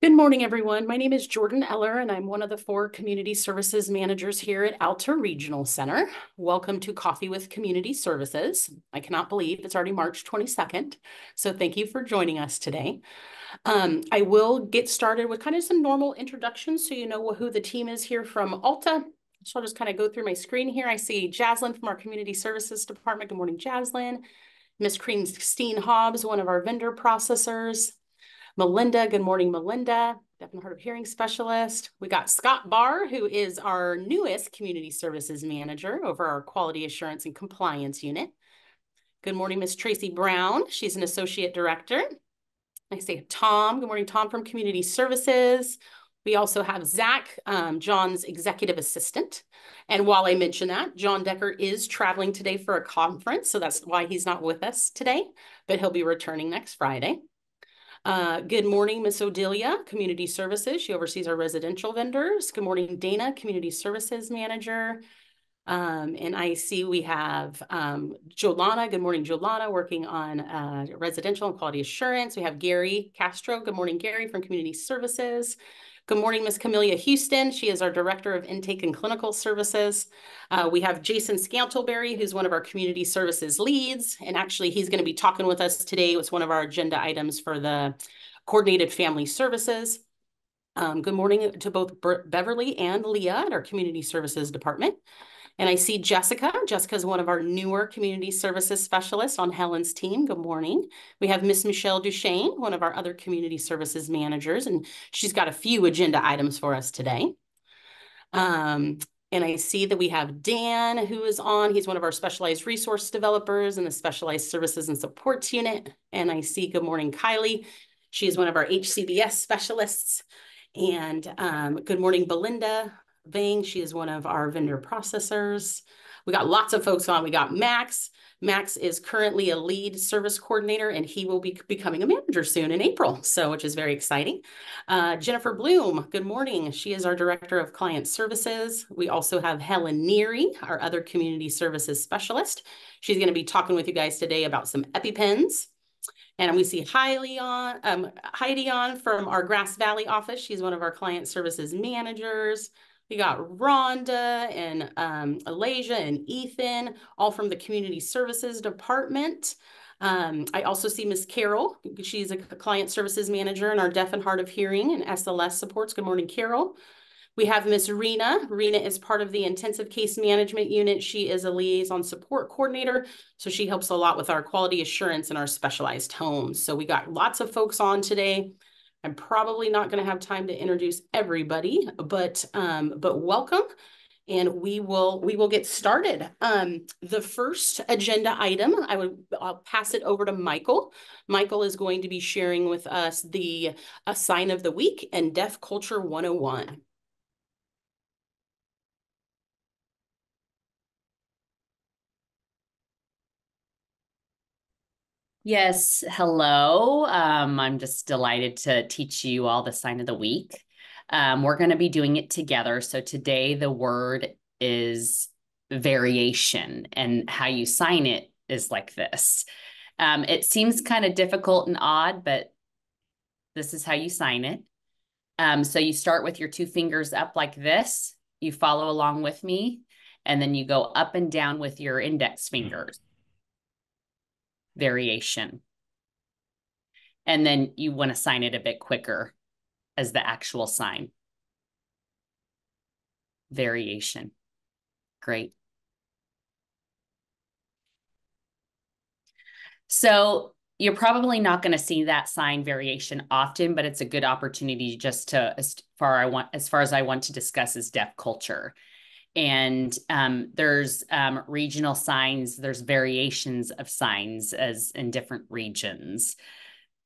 Good morning, everyone. My name is Jordan Eller, and I'm one of the 4 community services managers here at Alta Regional Center. Welcome to Coffee with Community Services. I cannot believe it's already March 22nd, so thank you for joining us today. I will get started with kind of some normal introductions so you know who the team is here from Alta. So I'll just kind of go through my screen here. I see Jaslyn from our Community Services Department. Good morning, Jaslyn. Miss Christine Hobbs, one of our vendor processors. Melinda, good morning, Melinda, deaf and hard of hearing specialist. We got Scott Barr, who is our newest community services manager over our quality assurance and compliance unit. Good morning, Miss Tracy Brown. She's an associate director. I say Tom. Good morning, Tom from community services. We also have Zach, John's executive assistant. And while I mention that, John Decker is traveling today for a conference, so that's why he's not with us today, but he'll be returning next Friday. Good morning, Miss Odelia, Community Services. She oversees our residential vendors. Good morning, Dana, Community Services Manager. And I see we have Jolana. Good morning, Jolana, working on residential and quality assurance. We have Gary Castro. Good morning, Gary, from Community Services. Good morning, Miss Camelia Houston. She is our Director of Intake and Clinical Services. We have Jason Scantleberry, who's one of our community services leads. And actually, he's going to be talking with us today. It's one of our agenda items for the coordinated family services. Good morning to both Beverly and Leah at our community services department. And I see Jessica. Jessica is one of our newer community services specialists on Helen's team. Good morning. We have Miss Michelle Duchesne, one of our other community services managers, and she's got a few agenda items for us today. And I see that we have Dan, who is on. He's one of our specialized resource developers in the specialized services and supports unit. And I see, good morning, Kylie. She is one of our HCBS specialists. And good morning, Belinda Vang. She is one of our vendor processors. We got lots of folks on. We got Max. Max is currently a lead service coordinator, and he will be becoming a manager soon in April, so which is very exciting. Jennifer Bloom, good morning. She is our Director of Client Services. We also have Helen Neary, our other community services specialist. She's going to be talking with you guys today about some EpiPens. And we see Heidi on from our Grass Valley office. She's one of our client services managers. We got Rhonda and Alasia and Ethan, all from the community services department. I also see Miss Carol. She's a client services manager in our deaf and hard of hearing and SLS supports. Good morning, Carol. We have Miss Rena. Rena is part of the intensive case management unit. She is a liaison support coordinator, so she helps a lot with our quality assurance in our specialized homes. So we got lots of folks on today. I'm probably not going to have time to introduce everybody, but welcome, and we will get started. The first agenda item, I'll pass it over to Michael. Michael is going to be sharing with us the sign of the week and Deaf Culture 101. Yes, hello. I'm just delighted to teach you all the sign of the week. We're going to be doing it together. So today the word is variation, and how you sign it is like this. It seems kind of difficult and odd, but this is how you sign it. So you start with your 2 fingers up like this. You follow along with me, and then you go up and down with your index fingers. Variation. And then you want to sign it a bit quicker as the actual sign. Variation. Great. So you're probably not going to see that sign variation often, but it's a good opportunity just to, as far as I want to discuss is deaf culture. And there's regional signs, there's variations of signs as in different regions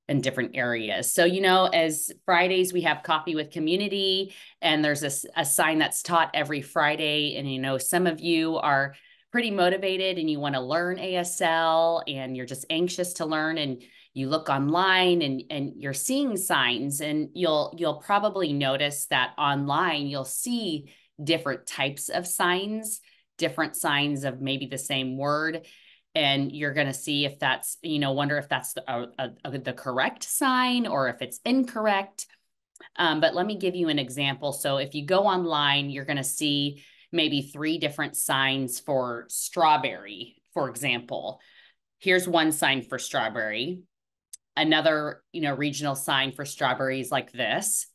in different areas. So, as Fridays, we have Coffee with Community, and there's a sign that's taught every Friday. And, some of you are pretty motivated and you want to learn ASL and you're just anxious to learn, and you look online and you're seeing signs, and you'll probably notice that online you'll see different types of signs, different signs of maybe the same word. And you're going to see if that's, wonder if that's the correct sign or if it's incorrect. But let me give you an example. So if you go online, you're going to see maybe 3 different signs for strawberry, for example. Here's one sign for strawberry. Another, regional sign for strawberries like this.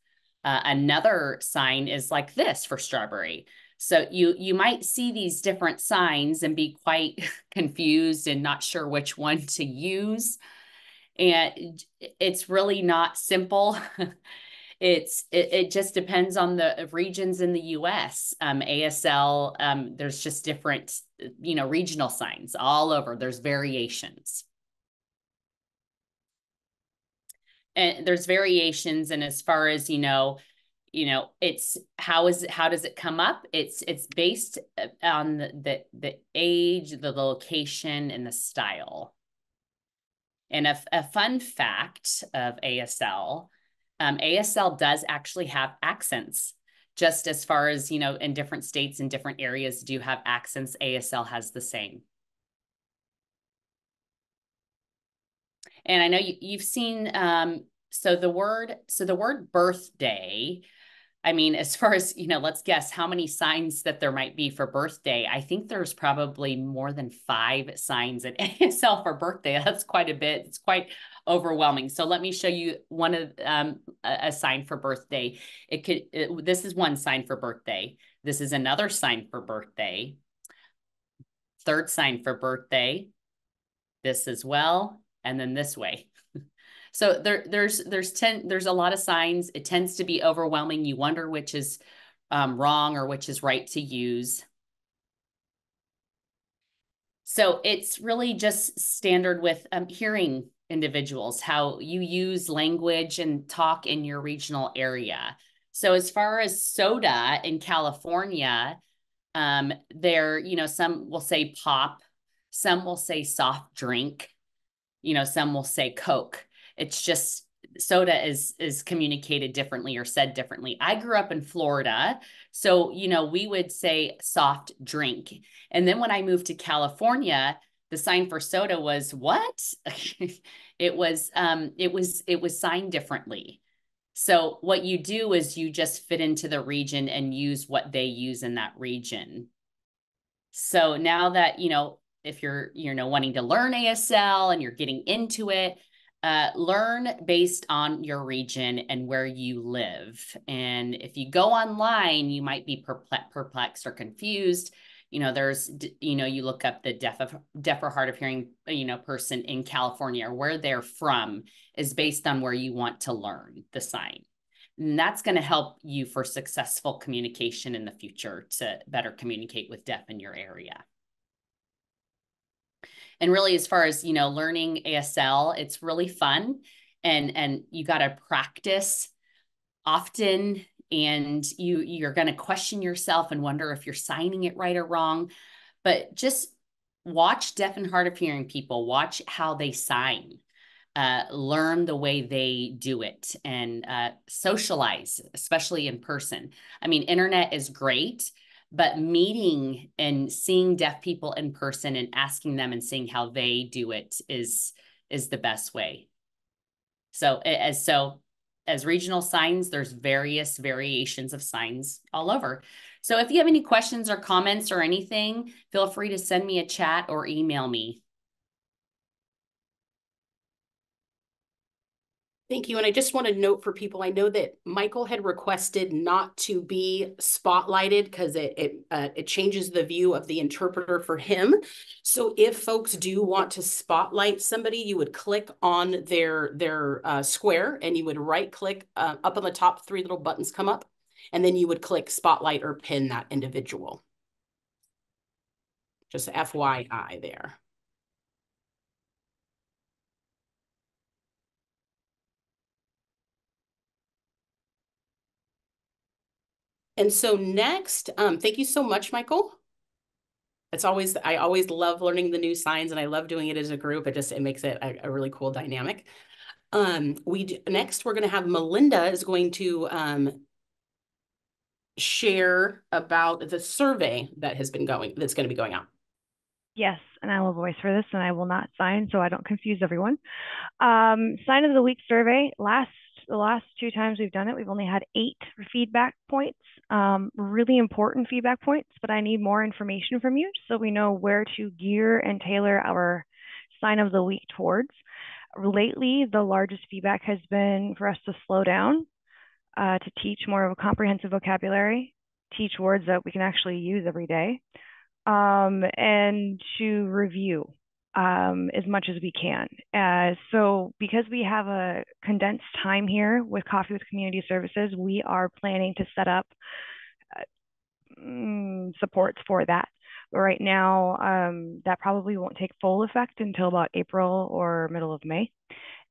Another sign is like this for strawberry. So you might see these different signs and be quite confused and not sure which one to use. And it's really not simple. It just depends on the regions in the US. ASL, there's just different, regional signs all over. There's variations. And there's variations, and as far as it's how does it come up? It's based on the age, the location, and the style. And a fun fact of ASL, ASL does actually have accents. Just as far as, in different states and different areas do have accents, ASL has the same. And I know you've seen, so the word birthday, I mean, as far as, let's guess how many signs that there might be for birthday. I think there's probably more than 5 signs at ASL for birthday. That's quite a bit. It's quite overwhelming. So let me show you one of a sign for birthday. This is one sign for birthday. This is another sign for birthday. Third sign for birthday. This as well, and then this way. So there's a lot of signs. It tends to be overwhelming. You wonder which is wrong or which is right to use. So it's really just standard with hearing individuals, how you use language and talk in your regional area. So as far as soda in California, some will say pop, some will say soft drink, some will say Coke. It's just soda is communicated differently or said differently. I grew up in Florida, so we would say soft drink. And then when I moved to California, the sign for soda was what? It was signed differently. So what you do is you just fit into the region and use what they use in that region. So now that, if you're, wanting to learn ASL and you're getting into it, learn based on your region and where you live. And if you go online, you might be perplexed or confused. You look up the deaf or hard of hearing, person in California or where they're from is based on where you want to learn the sign. And that's going to help you for successful communication in the future to better communicate with deaf in your area. And really, as far as, learning ASL, it's really fun, and you got to practice often, and you're going to question yourself and wonder if you're signing it right or wrong. But just watch deaf and hard of hearing people, watch how they sign. Learn the way they do it, and socialize, especially in person. I mean, internet is great, but meeting and seeing deaf people in person and asking them and seeing how they do it is the best way. So as regional signs, there's various variations of signs all over. So if you have any questions or comments or anything, feel free to send me a chat or email me. Thank you. And I just want to note for people, I know that Michael had requested not to be spotlighted because it changes the view of the interpreter for him. So if folks do want to spotlight somebody, you would click on their square, and you would right click up on the top, 3 little buttons come up, and then you would click spotlight or pin that individual. Just FYI there. And so next, thank you so much, Michael. I always love learning the new signs, and I love doing it as a group. It makes it a really cool dynamic. Next, we're going to have Melinda is going to share about the survey that's going to be going out. Yes, and I will voice for this, and I will not sign so I don't confuse everyone. Sign of the week survey. Last The last 2 times we've done it, we've only had 8 feedback points, really important feedback points, but I need more information from you so we know where to gear and tailor our sign of the week towards. Lately, the largest feedback has been for us to slow down, to teach more of a comprehensive vocabulary, teach words that we can actually use every day, and to review as much as we can. So because we have a condensed time here with Coffee with Community Services, we are planning to set up supports for that. But right now, that probably won't take full effect until about April or middle of May.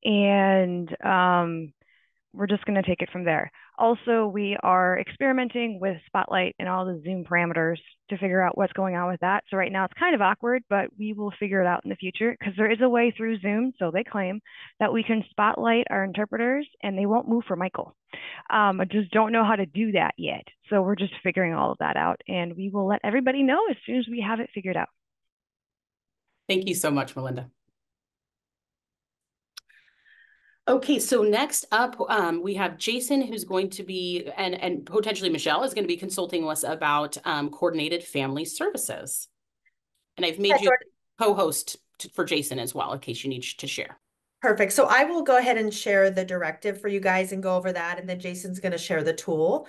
And we're just going to take it from there. Also, we are experimenting with Spotlight and all the Zoom parameters to figure out what's going on with that. So right now it's kind of awkward, but we will figure it out in the future because there is a way through Zoom, so they claim, that we can spotlight our interpreters and they won't move for Michael. I just don't know how to do that yet. So we're just figuring all of that out, and we will let everybody know as soon as we have it figured out. Thank you so much, Melinda. Okay, so next up, we have Jason, who's going to be, and potentially Michelle is going to be consulting us about coordinated family services. And I've made you co-host for Jason as well, in case you need to share. Perfect. So I will go ahead and share the directive for you guys and go over that. And then Jason's going to share the tool.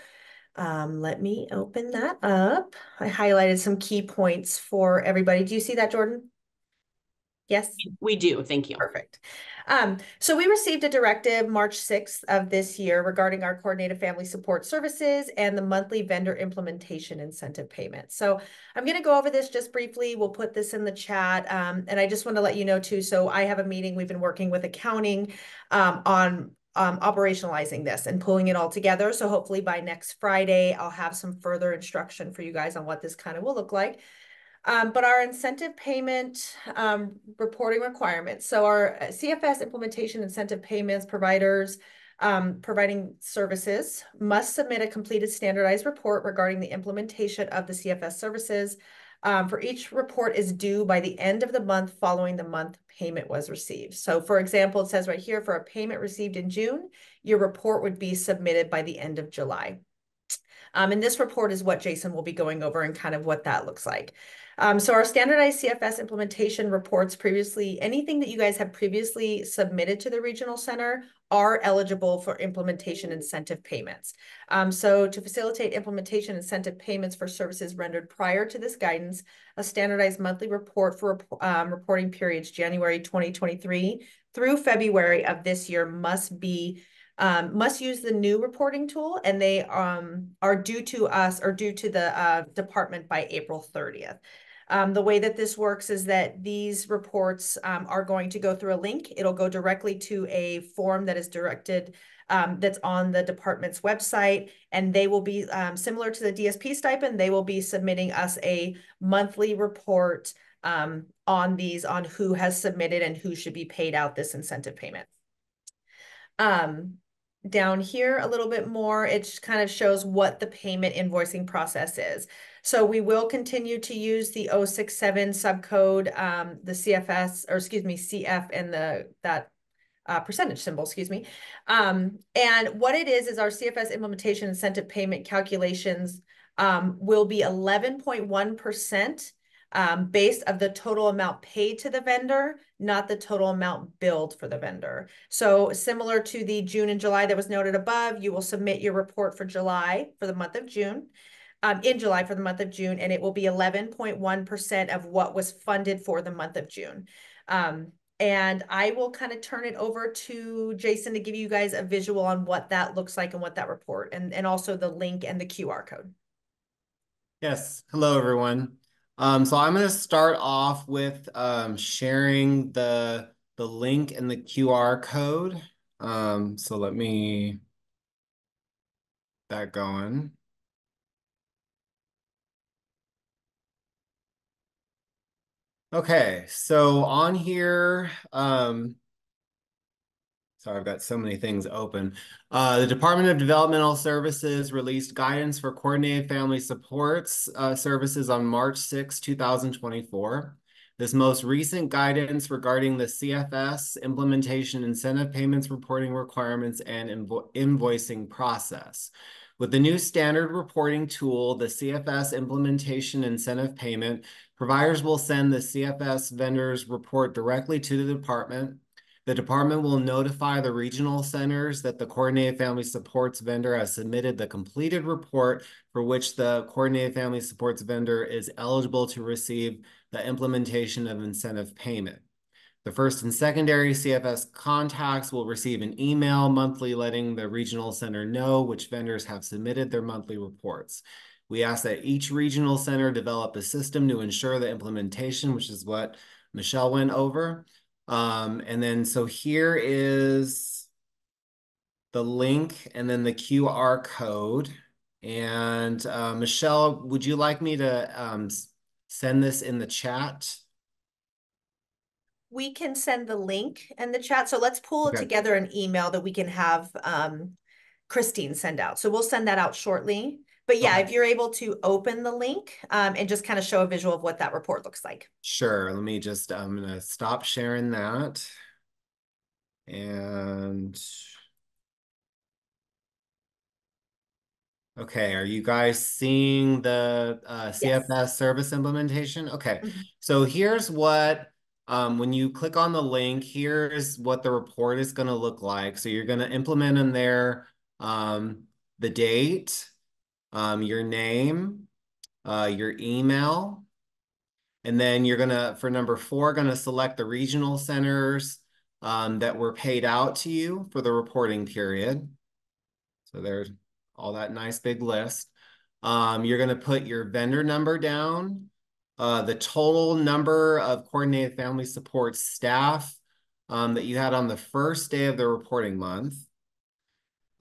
Let me open that up. I highlighted some key points for everybody. Do you see that, Jordan? Yes? We do. Thank you. Perfect. So we received a directive March 6th of this year regarding our coordinated family support services and the monthly vendor implementation incentive payment. So I'm going to go over this just briefly. We'll put this in the chat. And I just want to let you know too, so I have a meeting. We've been working with accounting on operationalizing this and pulling it all together. So hopefully by next Friday, I'll have some further instruction for you guys on what this kind of will look like. But our incentive payment reporting requirements. So our CFS implementation incentive payments providers providing services must submit a completed standardized report regarding the implementation of the CFS services. For each report is due by the end of the month following the month payment was received. So for example, it says right here, for a payment received in June, your report would be submitted by the end of July. And this report is what Jason will be going over and kind of what that looks like. So our standardized CFS implementation reports previously, anything that you guys have previously submitted to the regional center are eligible for implementation incentive payments. So to facilitate implementation incentive payments for services rendered prior to this guidance, a standardized monthly report for reporting periods January 2023 through February of this year must use the new reporting tool, and they are due to us or due to the department by April 30th. The way that this works is that these reports are going to go through a link. It'll go directly to a form that is directed, that's on the department's website, and they will be similar to the DSP stipend. They will be submitting us a monthly report on who has submitted and who should be paid out this incentive payment. Down here a little bit more, it kind of shows what the payment invoicing process is. So we will continue to use the 067 subcode, the CFS, or excuse me, CF, and that percentage symbol, excuse me. And what it is our CFS implementation incentive payment calculations will be 11.1% based of the total amount paid to the vendor, not the total amount billed for the vendor. So similar to the June and July that was noted above, you will submit your report for July for the month of June, in July for the month of June, and it will be 11.1% of what was funded for the month of June. And I will kind of turn it over to Jason to give you guys a visual on what that looks like and what that report, and also the link and the QR code. Yes, hello everyone. So I'm going to start off with sharing the link and the QR code. So let me get that going. Okay, so on here, sorry, I've got so many things open. The Department of Developmental Services released guidance for coordinated family supports services on March 6, 2024. This most recent guidance regarding the CFS implementation incentive payments reporting requirements and invoicing process. With the new standard reporting tool, the CFS implementation incentive payment, providers will send the CFS vendors report directly to the department. The department will notify the regional centers that the Coordinated Family Supports vendor has submitted the completed report for which the Coordinated Family Supports vendor is eligible to receive the implementation of incentive payment. The first and secondary CFS contacts will receive an email monthly letting the regional center know which vendors have submitted their monthly reports. We ask that each regional center develop a system to ensure the implementation, which is what Michelle went over. And then so here is the link and then the QR code. And Michelle, would you like me to send this in the chat? We can send the link in the chat. So let's pull together an email that we can have Christine send out. So we'll send that out shortly. But yeah, if you're able to open the link and just kind of show a visual of what that report looks like. Sure. Let me just, I'm going to stop sharing that. And okay, are you guys seeing the CFS service implementation? Okay, so here's what, when you click on the link, here's what the report is going to look like. So you're going to implement in there the date, your name, your email, and then you're going to, for number 4, going to select the regional centers that were paid out to you for the reporting period. So there's all that nice big list. You're going to put your vendor number down, the total number of Coordinated Family Support staff that you had on the first day of the reporting month.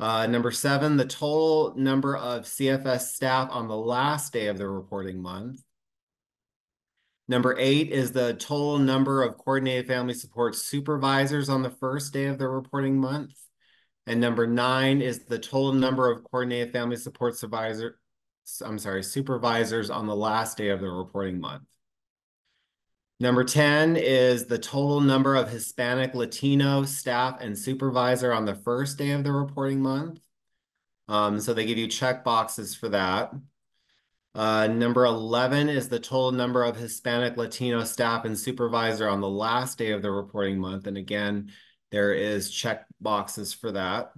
Number 7, the total number of CFS staff on the last day of the reporting month. Number 8 is the total number of Coordinated Family Support supervisors on the first day of the reporting month. And number 9 is the total number of Coordinated Family Support supervisors on the last day of the reporting month. Number 10 is the total number of Hispanic Latino staff and supervisor on the first day of the reporting month. So they give you check boxes for that. Number 11 is the total number of Hispanic Latino staff and supervisor on the last day of the reporting month. And again, there is check boxes for that.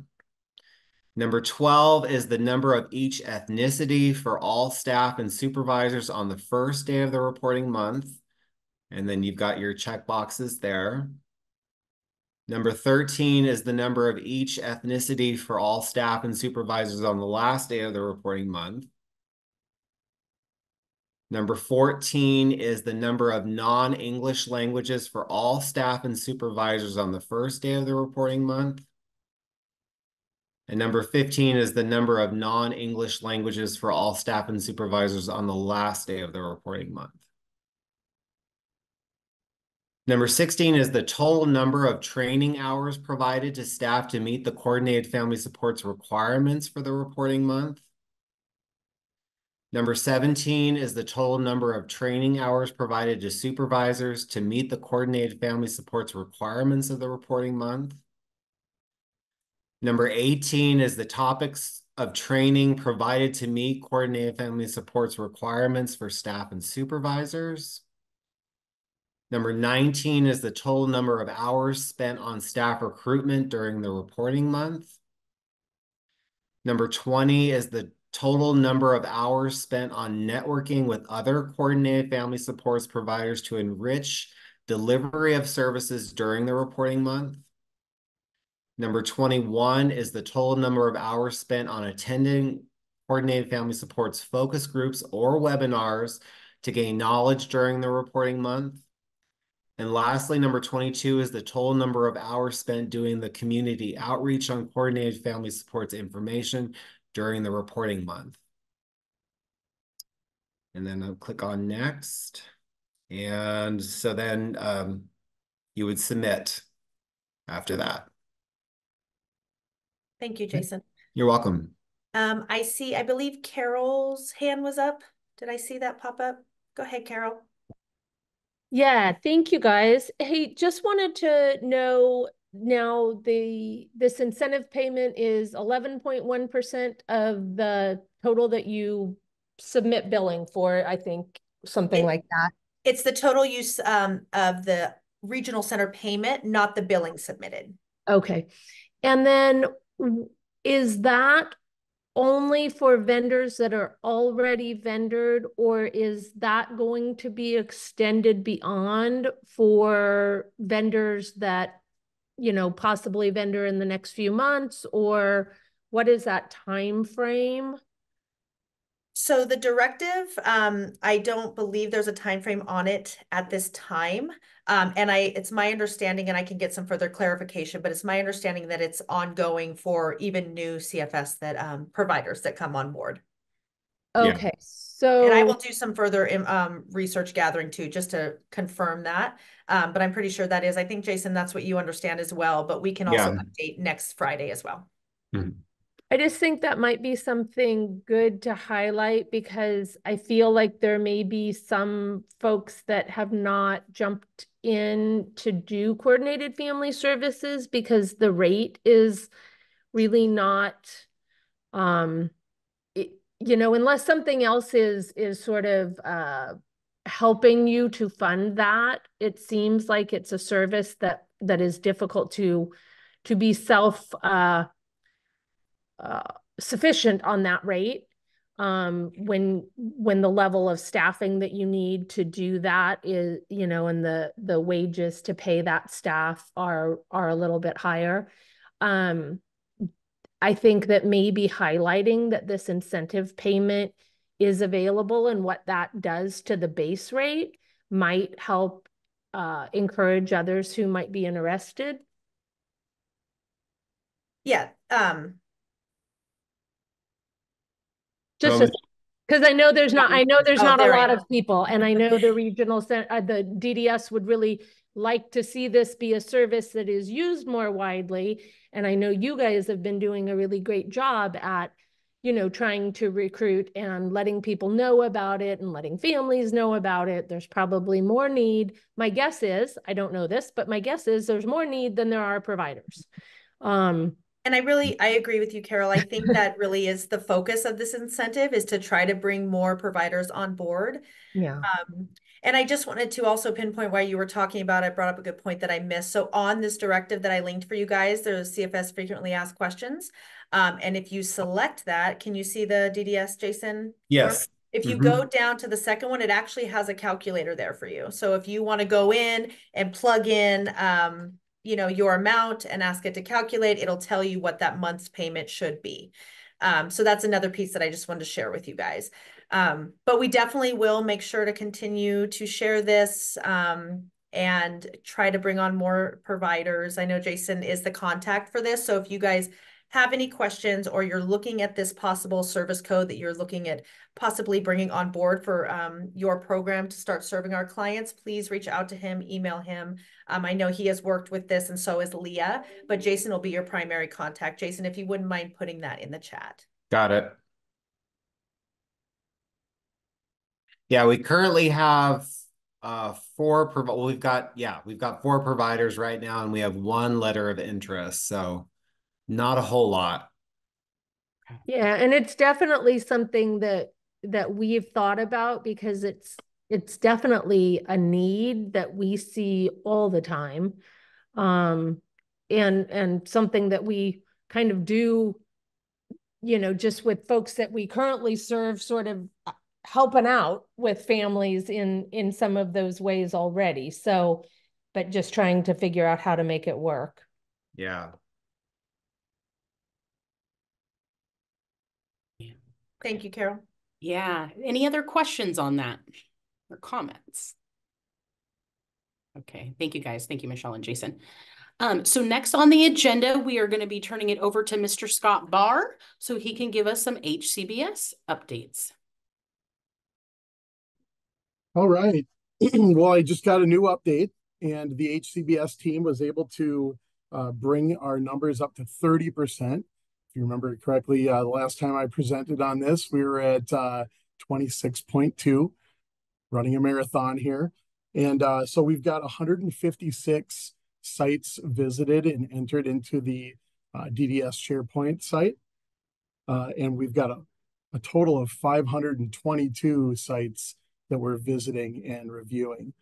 Number 12 is the number of each ethnicity for all staff and supervisors on the first day of the reporting month. And then you've got your check boxes there. Number 13 is the number of each ethnicity for all staff and supervisors on the last day of the reporting month. Number 14 is the number of non-English languages for all staff and supervisors on the first day of the reporting month. And number 15 is the number of non-English languages for all staff and supervisors on the last day of the reporting month. Number 16 is the total number of training hours provided to staff to meet the Coordinated Family Supports requirements for the reporting month. Number 17 is the total number of training hours provided to supervisors to meet the Coordinated Family Supports requirements of the reporting month. Number 18 is the topics of training provided to meet Coordinated Family Supports requirements for staff and supervisors. Number 19 is the total number of hours spent on staff recruitment during the reporting month. Number 20 is the total number of hours spent on networking with other Coordinated Family Supports providers to enrich delivery of services during the reporting month. Number 21 is the total number of hours spent on attending Coordinated Family Supports focus groups or webinars to gain knowledge during the reporting month. And lastly, number 22 is the total number of hours spent doing the community outreach on Coordinated Family Supports information during the reporting month. And then I'll click on next. And so then you would submit after that. Thank you, Jason. You're welcome. I believe Carol's hand was up. Did I see that pop up? Go ahead, Carol. Yeah, thank you guys. Hey, just wanted to know now this incentive payment is 11.1% of the total that you submit billing for, I think, something It, like that. it's the total use of the regional center payment, not the billing submitted. Okay. And then is that only for vendors that are already vendored, or is that going to be extended beyond for vendors that, possibly vendor in the next few months, or what is that time frame? So the directive, I don't believe there's a time frame on it at this time. And it's my understanding, and I can get some further clarification, but it's my understanding that it's ongoing for even new CFS that providers that come on board. Yeah. Okay, And I will so do some further research gathering too, just to confirm that. But I'm pretty sure that is, I think, Jason, that's what you understand as well, but we can also Yeah. update next Friday as well. Mhm. I just think that might be something good to highlight, because I feel like there may be some folks that have not jumped in to do coordinated family services because the rate is really not, um, unless something else is sort of helping you to fund that. It seems like it's a service that is difficult to be self uh, sufficient on that rate, when the level of staffing that you need to do that is, and the wages to pay that staff are a little bit higher. um I think that maybe highlighting that this incentive payment is available and what that does to the base rate might help encourage others who might be interested. Yeah. Just So, because I know there's Oh, not a there we lot go. of people, and I know the DDS would really like to see this be a service that is used more widely. And I know you guys have been doing a really great job at, trying to recruit and letting people know about it and letting families know about it. There's probably more need. My guess is, I don't know this, but my guess is there's more need than there are providers. And I agree with you, Carol. I think that really is the focus of this incentive, is to try to bring more providers on board. Yeah. And I just wanted to also pinpoint why you were talking about, I brought up a good point that I missed. So on this directive that I linked for you guys, there's CFS frequently asked questions. And if you select that, can you see the DDS, Jason? yes. If you go down to the second one, it actually has a calculator there for you. So if you want to go in and plug in, your amount and ask it to calculate, it'll tell you what that month's payment should be. So that's another piece that I just wanted to share with you guys. But we definitely will make sure to continue to share this and try to bring on more providers. I know Jason is the contact for this. So if you guys have any questions, or you're looking at this possible service code that you're looking at possibly bringing on board for your program to start serving our clients, please reach out to him, email him. I know he has worked with this, and so has Leah, but Jason will be your primary contact. Jason, if you wouldn't mind putting that in the chat. Got it. Yeah, we currently have we've got 4 providers right now, and we have 1 letter of interest, so not a whole lot. Yeah, and it's definitely something that we've thought about, because it's definitely a need that we see all the time. And something that we kind of do, just with folks that we currently serve, sort of helping out with families in some of those ways already. So, but just trying to figure out how to make it work. Yeah. Thank you, Carol. Yeah. Any other questions on that or comments? Okay. Thank you, guys. Thank you, Michelle and Jason. So next on the agenda, we are going to be turning it over to Mr. Scott Barr so he can give us some HCBS updates. All right. Well, I just got a new update, and the HCBS team was able to bring our numbers up to 30%. If you remember correctly, the last time I presented on this, we were at 26.2, running a marathon here. And so we've got 156 sites visited and entered into the DDS SharePoint site. And we've got a total of 522 sites that we're visiting and reviewing.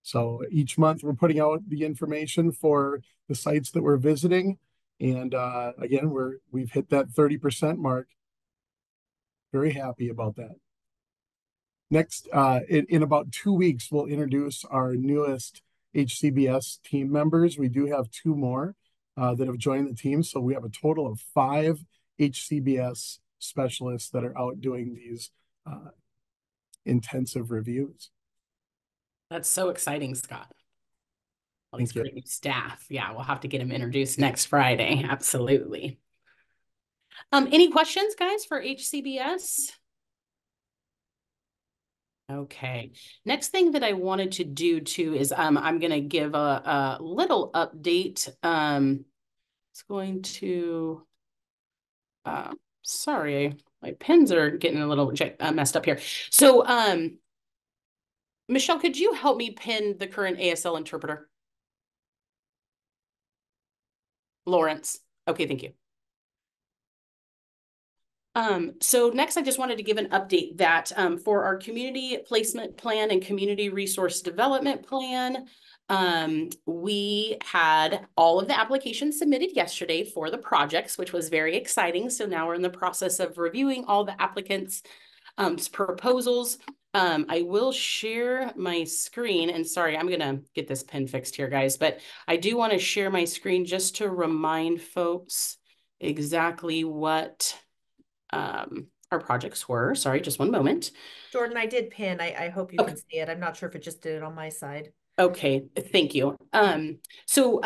So each month we're putting out the information for the sites that we're visiting. And again, we've hit that 30% mark. Very happy about that. Next, in about 2 weeks, we'll introduce our newest HCBS team members. We do have 2 more that have joined the team. So we have a total of 5 HCBS specialists that are out doing these intensive reviews. That's so exciting, Scott. All these Thank you. great new staff. Yeah, we'll have to get them introduced next Friday. Absolutely. Any questions, guys, for HCBS? Okay. Next thing that I wanted to do too is I'm going to give a little update. It's going to sorry, my pens are getting a little messed up here. So Michelle, could you help me pin the current ASL interpreter? Lawrence. Okay, thank you. So next, I just wanted to give an update that for our community placement plan and community resource development plan, we had all of the applications submitted yesterday for the projects, which was very exciting. So now we're in the process of reviewing all the applicants' proposals. I will share my screen, and sorry, I'm gonna get this pin fixed here, guys, but I do want to share my screen just to remind folks exactly what our projects were. Sorry, just one moment. Jordan, I did pin. I hope you can see it. I'm not sure if it just did it on my side. Okay, thank you. So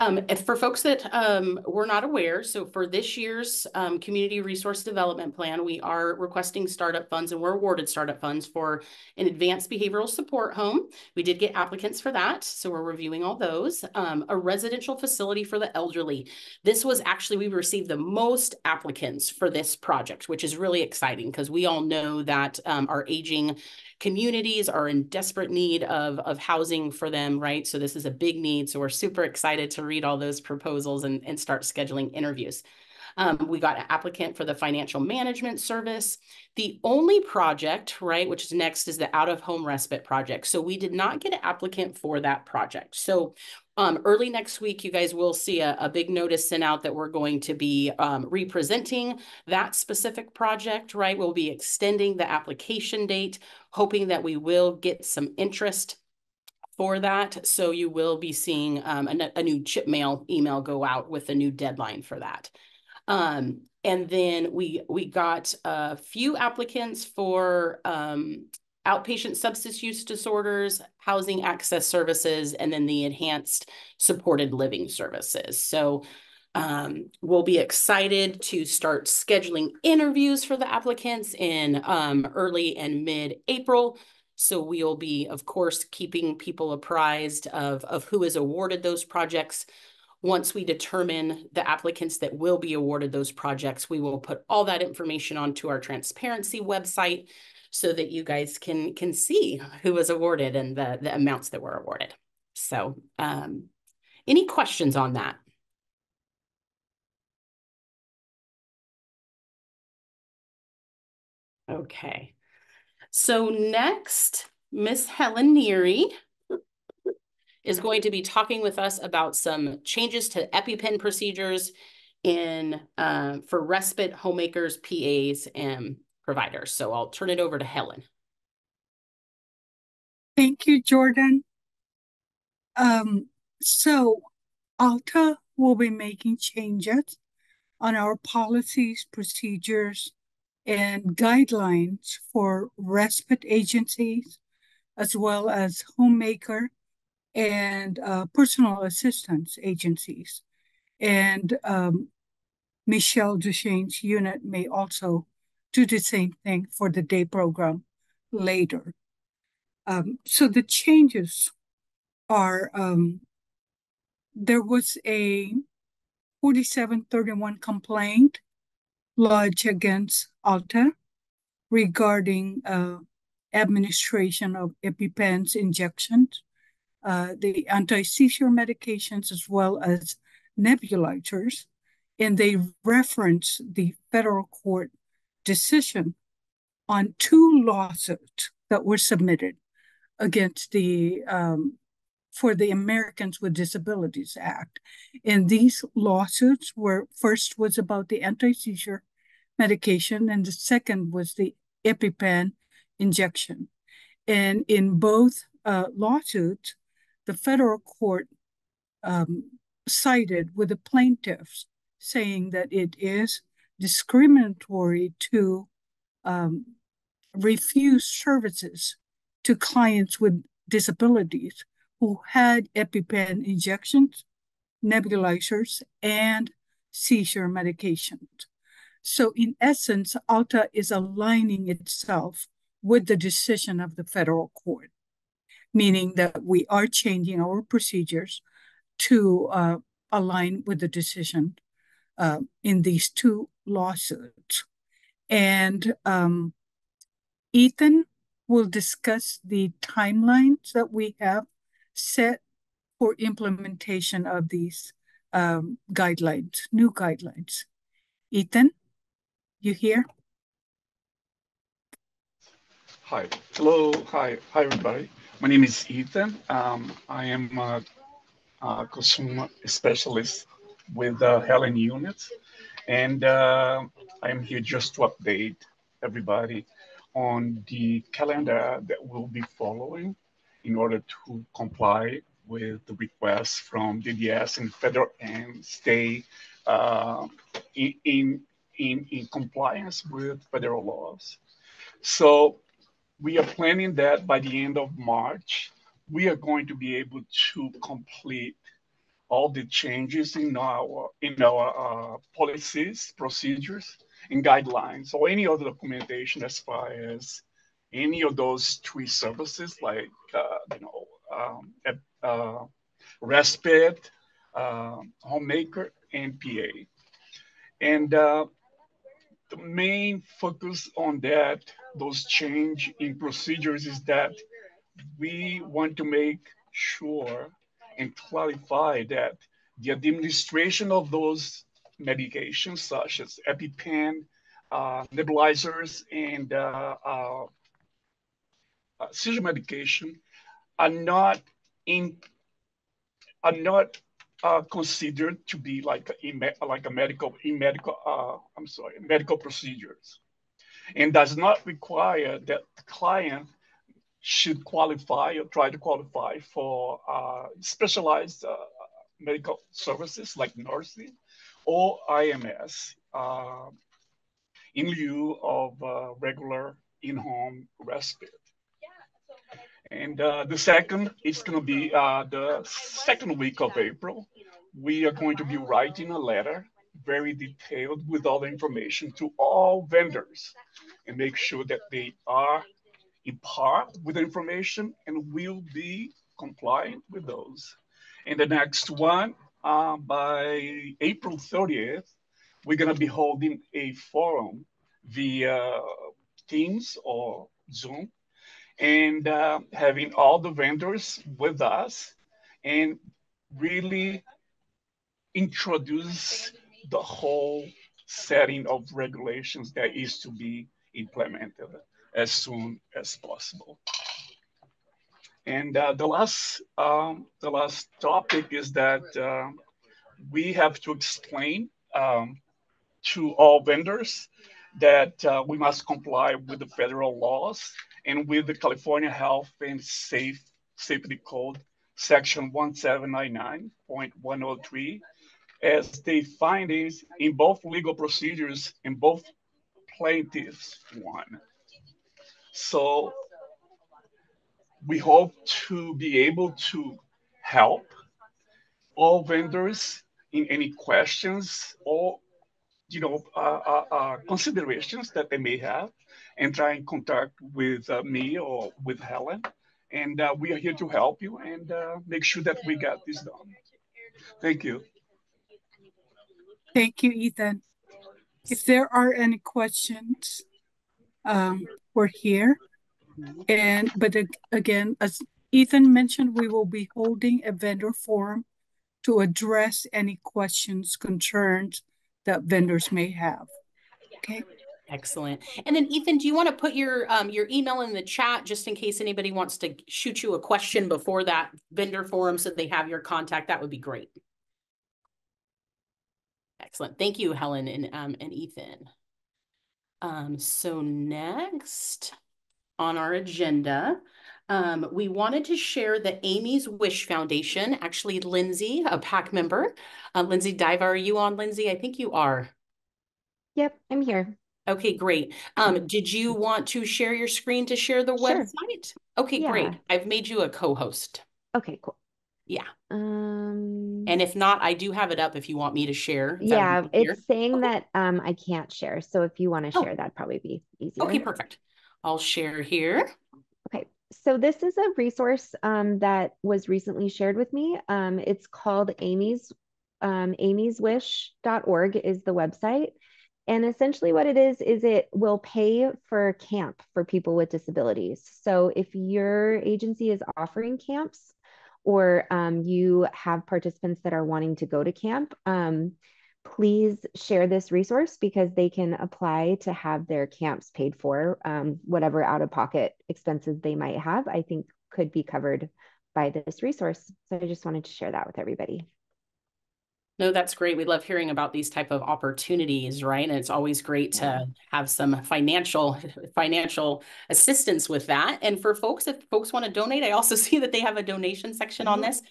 for folks that were not aware, so for this year's Community Resource Development Plan, we are requesting startup funds, and we're awarded startup funds for an advanced behavioral support home. We did get applicants for that, so we're reviewing all those. A residential facility for the elderly. This was actually, we received the most applicants for this project, which is really exciting because we all know that our aging communities are in desperate need of housing for them, right? So this is a big need. So we're super excited to read all those proposals and start scheduling interviews. We got an applicant for the financial management service. The only project, right, which is next, is the out-of-home respite project. So we did not get an applicant for that project. So early next week, you guys will see a big notice sent out that we're going to be representing that specific project, right? We'll be extending the application date, hoping that we will get some interest for that. So you will be seeing a new chip mail email go out with a new deadline for that. And then we got a few applicants for outpatient substance use disorders, housing access services, and then the enhanced supported living services. So we'll be excited to start scheduling interviews for the applicants in early and mid-April. So we'll be, of course, keeping people apprised of who is awarded those projects. Once we determine the applicants that will be awarded those projects, we will put all that information onto our transparency website so that you guys can see who was awarded and the amounts that were awarded. So any questions on that? Okay. So next, Miss Helen Neary is going to be talking with us about some changes to EpiPen procedures for respite homemakers, PAs, and providers. So I'll turn it over to Helen. Thank you, Jordan. So ALTA will be making changes on our policies, procedures, and guidelines for respite agencies, as well as homemaker and personal assistance agencies. And Michelle Duchesne's unit may also do the same thing for the day program later. So the changes are, there was a 4731 complaint lodged against ALTA regarding administration of EpiPens injections the anti-seizure medications as well as nebulizers, and they reference the federal court decision on two lawsuits that were submitted against the for the Americans with Disabilities Act. And these lawsuits were, first was about the anti-seizure medication, and the second was the EpiPen injection. And in both lawsuits, the federal court sided with the plaintiffs, saying that it is discriminatory to refuse services to clients with disabilities who had EpiPen injections, nebulizers, and seizure medications. So in essence, ALTA is aligning itself with the decision of the federal court, meaning that we are changing our procedures to align with the decision in these two lawsuits. And Ethan will discuss the timelines that we have set for implementation of these guidelines, new guidelines. Ethan, you here? Hi, hello, hi everybody. My name is Ethan. I am a consumer specialist with Helen Units, and I am here just to update everybody on the calendar that we'll be following in order to comply with the requests from DDS and federal and stay in compliance with federal laws. So we are planning that by the end of March, we are going to be able to complete all the changes in our policies, procedures, and guidelines, or any other documentation as far as any of those three services, like respite, homemaker, and PA. And the main focus on those change in procedures is that we want to make sure and clarify that the administration of those medications, such as EpiPen, nebulizers, and seizure medication, are not considered to be like a medical procedures, and does not require that the client should qualify or try to qualify for specialized medical services like nursing or IMS in lieu of regular in-home respite. And the second is going to be the second week of April. We are going to be writing a letter, very detailed, with all the information to all vendors and make sure that they are in part with the information and will be compliant with those. And the next one, by April 30th, we're going to be holding a forum via Teams or Zoom, and having all the vendors with us and really introduce the whole setting of regulations that is to be implemented as soon as possible. And the last topic is that we have to explain to all vendors that we must comply with the federal laws and with the California Health and Safety Code, section 1799.103, as the findings in both legal procedures and both plaintiffs won. So we hope to be able to help all vendors in any questions or considerations that they may have, and try and contact with me or with Helen. And we are here to help you and make sure that we get this done. Thank you. Thank you, Ethan. If there are any questions, we're here. But again, as Ethan mentioned we will be holding a vendor forum to address any questions, concerns that vendors may have. Okay. Excellent. And then Ethan, do you want to put your email in the chat just in case anybody wants to shoot you a question before that vendor forum so they have your contact? That would be great. Excellent. Thank you, Helen and Ethan. So next on our agenda, we wanted to share the Amy's Wish Foundation. Actually, Lindsay, a PAC member. Lindsay Diva, are you on, Lindsay? I think you are. Yep, I'm here. Okay, great. Did you want to share your screen to share the Sure. website? Okay, Yeah. great. I've made you a co-host. Okay, cool. Yeah. And if not, I do have it up if you want me to share. Yeah, it's saying that I can't share. So if you want to share, that'd probably be easier. Okay, perfect. I'll share here. Okay, so this is a resource that was recently shared with me. It's called amyswish.org is the website. And essentially what it is it will pay for camp for people with disabilities. So if your agency is offering camps or you have participants that are wanting to go to camp, please share this resource because they can apply to have their camps paid for. Whatever out-of-pocket expenses they might have, I think could be covered by this resource. So I just wanted to share that with everybody. No, that's great. We love hearing about these type of opportunities, right? And it's always great to have some financial assistance with that. And for folks, if folks want to donate, I also see that they have a donation section on this.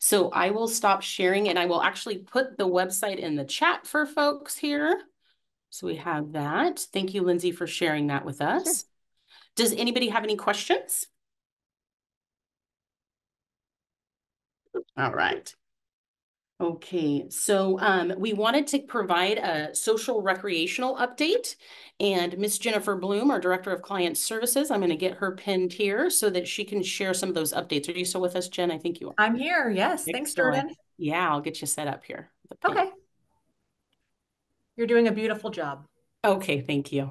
So I will stop sharing and I will actually put the website in the chat for folks here. So we have that. Thank you, Lindsay, for sharing that with us. Sure. Does anybody have any questions? All right. Okay, so we wanted to provide a social recreational update, and Miss Jennifer Bloom, our Director of Client Services, I'm going to get her pinned here so that she can share some of those updates. Are you still with us, Jen? I think you are. I'm here, yes. Excellent. Thanks, Jordan. Yeah, I'll get you set up here. Okay. You're doing a beautiful job. Okay, thank you.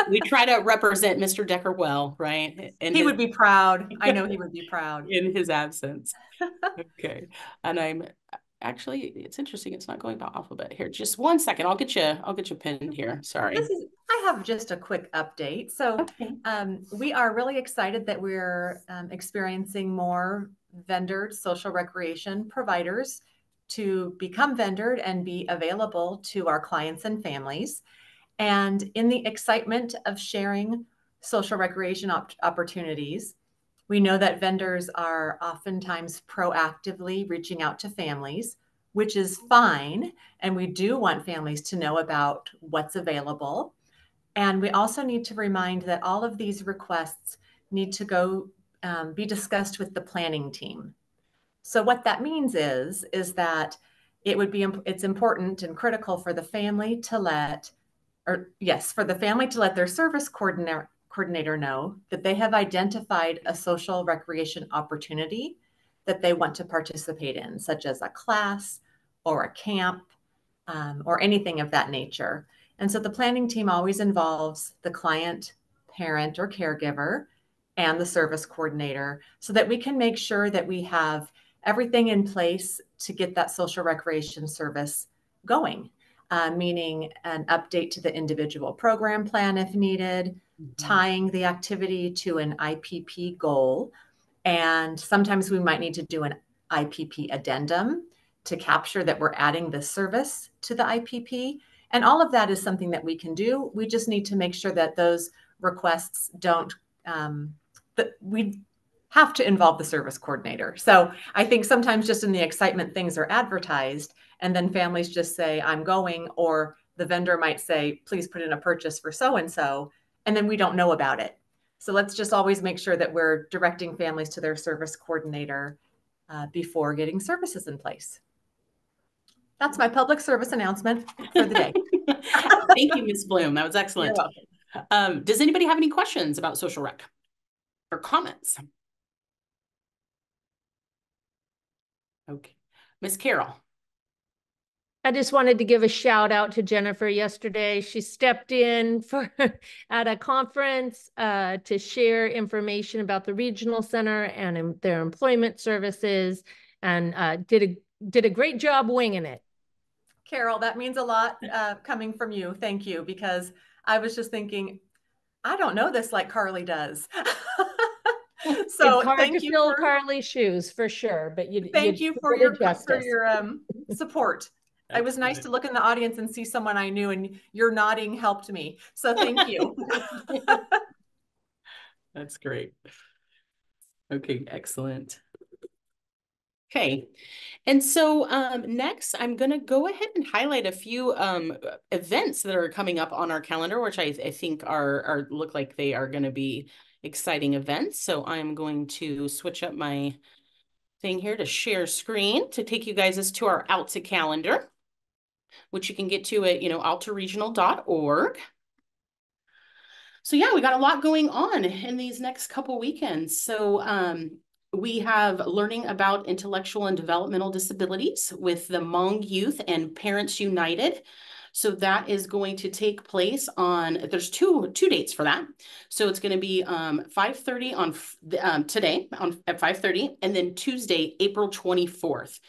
we try to represent Mr. Decker well, right? And he would be proud. I know he would be proud. In his absence. Okay, and I'm... Actually, it's interesting. It's not going by alphabet here. Just 1 second. I'll get you pinned here. Sorry. I have just a quick update. So we are really excited that we're experiencing more vendored social recreation providers to become vendored and be available to our clients and families. And in the excitement of sharing social recreation opportunities, we know that vendors are oftentimes proactively reaching out to families, which is fine. And we do want families to know about what's available. And we also need to remind that all of these requests need to go be discussed with the planning team. So what that means is that it's important and critical for the family to let their service coordinator know that they have identified a social recreation opportunity that they want to participate in, such as a class or a camp or anything of that nature. And so the planning team always involves the client, parent, or caregiver and the service coordinator so that we can make sure that we have everything in place to get that social recreation service going. Meaning an update to the individual program plan if needed, tying the activity to an IPP goal. And sometimes we might need to do an IPP addendum to capture that we're adding the service to the IPP. And all of that is something that we can do. We just need to make sure that those requests don't, that we have to involve the service coordinator. So I think sometimes just in the excitement, things are advertised and then families just say, I'm going, or the vendor might say, please put in a purchase for so-and-so, and then we don't know about it. So let's just always make sure that we're directing families to their service coordinator before getting services in place. That's my public service announcement for the day. Thank you, Ms. Bloom. That was excellent. You're welcome. Does anybody have any questions about social rec or comments? Okay. Ms. Carroll. I just wanted to give a shout out to Jennifer yesterday. She stepped in for at a conference to share information about the regional center and their employment services, and did a great job winging it. Carol, that means a lot coming from you. Thank you, because I was just thinking, I don't know this like Carly does. So it's hard thank to you fill for Carly's shoes for sure, but thank you for did your support. It was nice to look in the audience and see someone I knew, and your nodding helped me. So thank you. That's great. Okay, excellent. Okay, and so next I'm going to go ahead and highlight a few events that are coming up on our calendar, which I think are look like they are going to be exciting events. So I'm going to switch up my thing here to share screen to take you guys to our Alta calendar, which you can get to at altaregional.org. So yeah, we got a lot going on in these next couple weekends. So we have learning about intellectual and developmental disabilities with the Hmong Youth and Parents United. So that is going to take place on, there's two dates for that. So it's going to be 5:30 on today at 5:30, and then Tuesday, April 24th.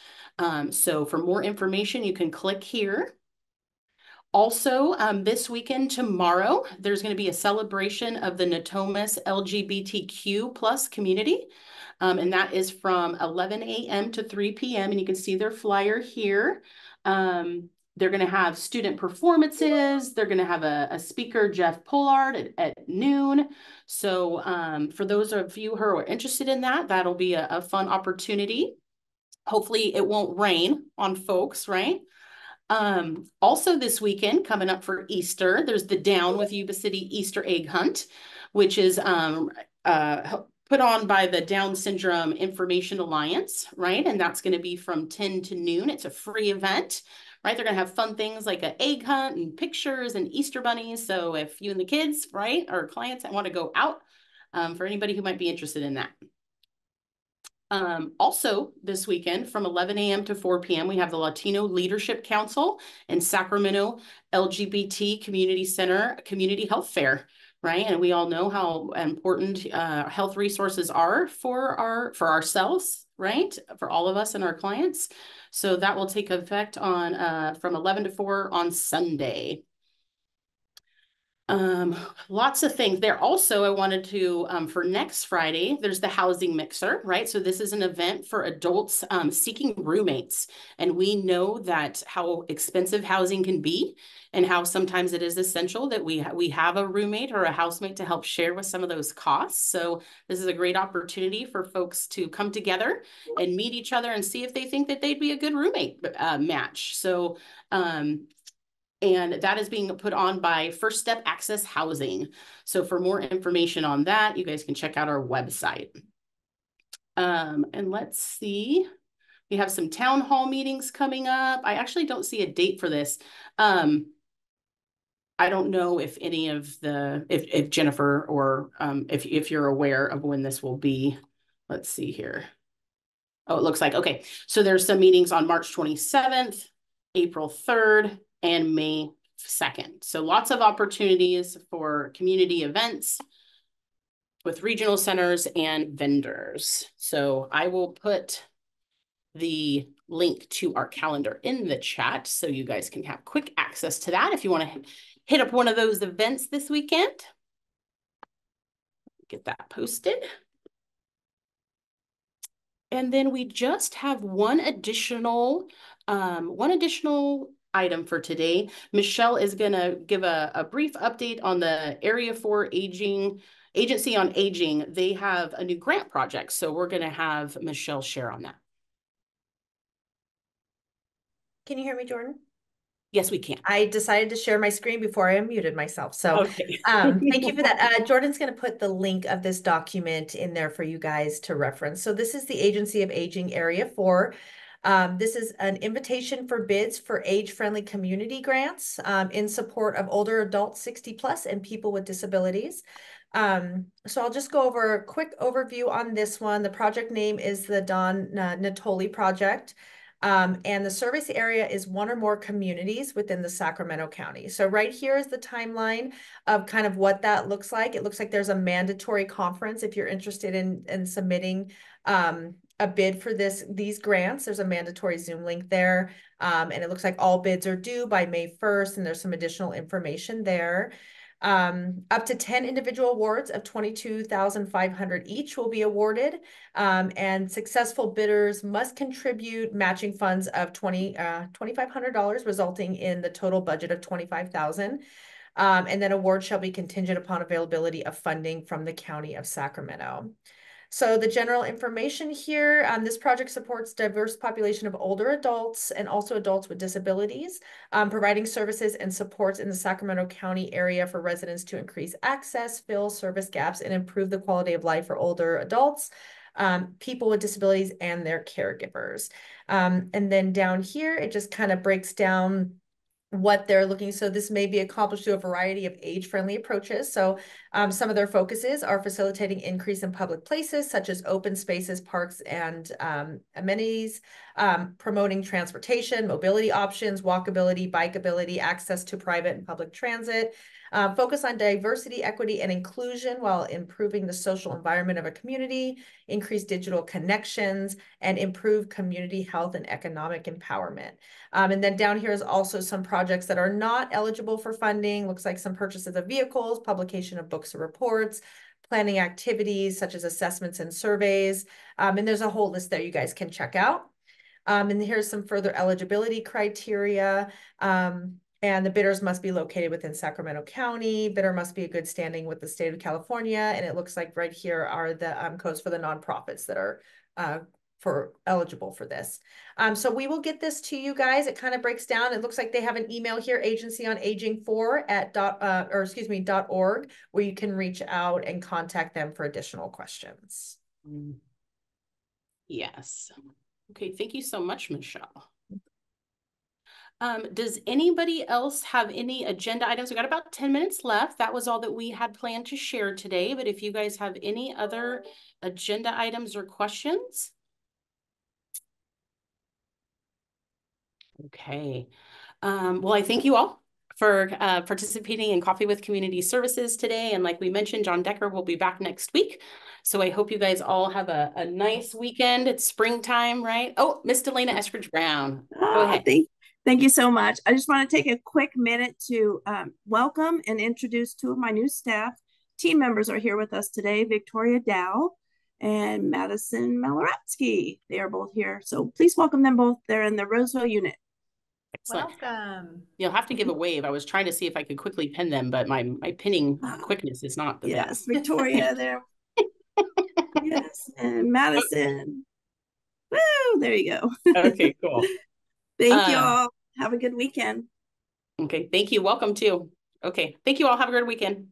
So for more information, you can click here. Also, this weekend, tomorrow, there's going to be a celebration of the Natomas LGBTQ plus community. And that is from 11 a.m. to 3 p.m. And you can see their flyer here. They're going to have student performances. They're going to have a speaker, Jeff Pollard, at noon. So for those of you who are interested in that, that'll be a fun opportunity. Hopefully it won't rain on folks, right? Also this weekend, coming up for Easter, there's the Down with Yuba City Easter Egg Hunt, which is put on by the Down Syndrome Information Alliance, right? And that's going to be from 10 to noon. It's a free event, right? They're going to have fun things like an egg hunt and pictures and Easter bunnies. So if you and the kids, right, or clients want to go out, for anybody who might be interested in that. Also this weekend from 11 a.m. to 4 p.m. we have the Latino Leadership Council and Sacramento LGBT Community Center Community Health Fair, right? And we all know how important health resources are for ourselves, right? For all of us and our clients. So that will take effect on from 11 to 4 on Sunday. Lots of things there. Also, I wanted to, for next Friday, there's the housing mixer, right? So this is an event for adults seeking roommates. And we know that how expensive housing can be and how sometimes it is essential that we have a roommate or a housemate to help share with some of those costs. So this is a great opportunity for folks to come together and meet each other and see if they think that they'd be a good roommate match. So, and that is being put on by First Step Access Housing. So for more information on that, you guys can check out our website. And let's see, we have some town hall meetings coming up. I actually don't see a date for this. I don't know if any of the, if Jennifer or if you're aware of when this will be. Let's see here. Oh, it looks like, okay. So there's some meetings on March 27th, April 3rd, and May 2nd. So lots of opportunities for community events with regional centers and vendors. So I will put the link to our calendar in the chat so you guys can have quick access to that if you want to hit up one of those events this weekend. Get that posted. And then we just have one additional item for today. Michelle is going to give a brief update on the Area 4 Agency on Aging. They have a new grant project, so we're going to have Michelle share on that. Can you hear me, Jordan? Yes, we can. I decided to share my screen before I unmuted myself. So okay. Thank you for that. Jordan's going to put the link of this document in there for you guys to reference. So this is the Agency of Aging Area 4. This is an invitation for bids for age-friendly community grants in support of older adults 60 plus and people with disabilities. So I'll just go over a quick overview on this one. The project name is the Don Natoli Project. And the service area is one or more communities within the Sacramento County. So right here is the timeline of kind of what that looks like. It looks like there's a mandatory conference if you're interested in submitting a bid for these grants. There's a mandatory Zoom link there. And it looks like all bids are due by May 1st, and there's some additional information there. Up to 10 individual awards of $22,500 each will be awarded, and successful bidders must contribute matching funds of $2,500, resulting in the total budget of $25,000. And then awards shall be contingent upon availability of funding from the County of Sacramento. So the general information here, this project supports diverse population of older adults and also adults with disabilities, providing services and supports in the Sacramento County area for residents to increase access, fill service gaps, and improve the quality of life for older adults, people with disabilities, and their caregivers. And then down here, it just kind of breaks down what they're looking. So this may be accomplished through a variety of age-friendly approaches. So some of their focuses are facilitating increase in public places, such as open spaces, parks, and amenities, promoting transportation, mobility options, walkability, bikeability, access to private and public transit, focus on diversity, equity, and inclusion while improving the social environment of a community, increase digital connections, and improve community health and economic empowerment. And then down here is also some projects that are not eligible for funding. Looks like some purchases of vehicles, publication of books or reports, planning activities such as assessments and surveys. And there's a whole list there you guys can check out. And here's some further eligibility criteria. And the bidders must be located within Sacramento County. Bidder must be a good standing with the state of California. And it looks like right here are the codes for the nonprofits that are eligible for this. So we will get this to you guys. It kind of breaks down. It looks like they have an email here, agencyonaaging4@.org, where you can reach out and contact them for additional questions. Yes. Okay, thank you so much, Michelle. Does anybody else have any agenda items? We got about 10 minutes left. That was all that we had planned to share today. But if you guys have any other agenda items or questions. Okay. Well, I thank you all for participating in Coffee with Community Services today. And like we mentioned, John Decker will be back next week. So I hope you guys all have a nice weekend. It's springtime, right? Oh, Miss Delana Eskridge Brown. Go ahead. Thank you so much. I just want to take a quick minute to welcome and introduce two of my new staff. Team members are here with us today, Victoria Dow and Madison Maloretsky. They are both here. So please welcome them both. They're in the Roseville unit. Excellent. Welcome. You'll have to give a wave. I was trying to see if I could quickly pin them, but my pinning quickness is not the best. Victoria there. Yes, and Madison. Woo, there you go. Okay, cool. Thank you all. Have a good weekend. Okay, thank you. Welcome too. Okay, thank you all. Have a good weekend.